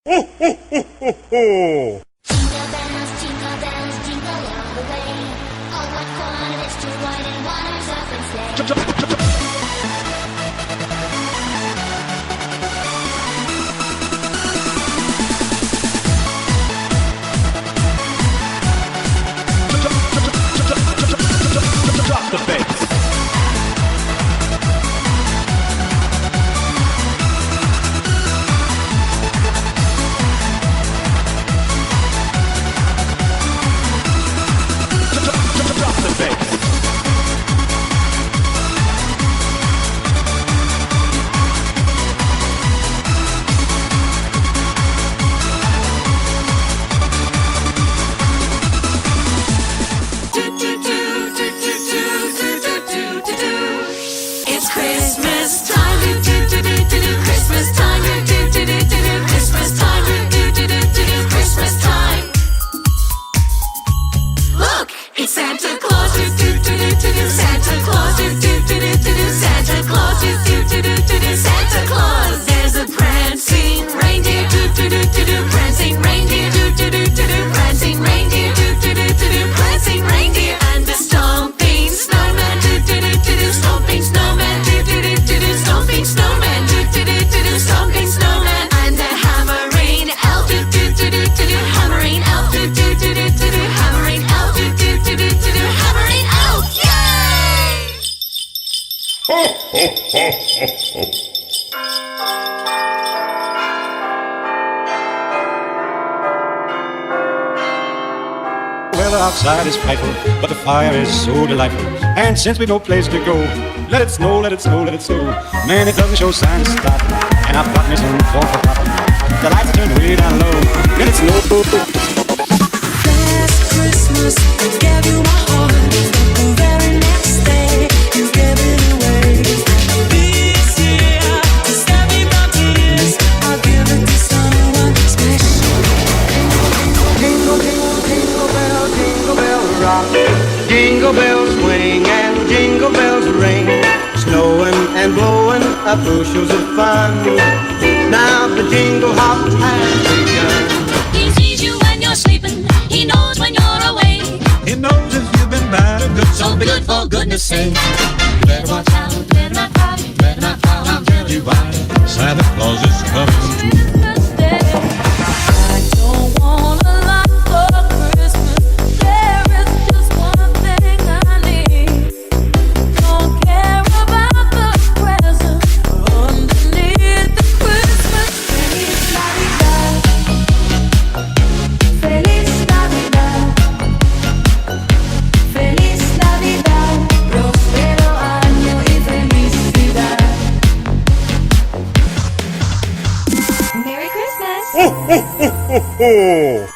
jingle bells, jingle all the way. Oh, what fun it is to ride in one horse open sleigh. Drop the bass. It's Christmas time, Christmas time, Christmas time, Christmas time. Look, it's Santa Claus, Santa Claus, Santa Claus, Santa Claus. There's a prancing reindeer, prancing reindeer, prancing reindeer, prancing reindeer, and the stomping snowman, stomping snowman, stomping snowman, stomping snowman, and the hammering elf, hammering elf, hammering elf, hammering elf. Well, outside is frightful, but the fire is so delightful. And since we've no place to go, let it snow, let it snow, let it snow. Man, it doesn't show signs of stopping, and I've got me some corn for popping. The lights are turned way down low, let it snow. Last Christmas, I gave you my heart. The very next day, you gave it away. This year, to save me from tears, I'll give it to someone special. Jingle, jingle, jingle bell, jingle bell rock. Jingle bells swing and jingle bells ring. Snowing and blowing up bushels of fun. Now the jingle hop has begun. He sees you when you're sleeping. He knows when you're away. He knows if you've been bad or good, So be good for goodness sake. better watch out, Better not cry. better not pout, I'll tell you why. Santa Claus is coming. Christmas Day. I don't want a lot for Christmas. There is just one thing I need. Don't care about the present underneath the Christmas tree. Feliz Navidad, Feliz Navidad, próspero año y felicidad. Merry Christmas! Ho, ho, ho, ho, ho.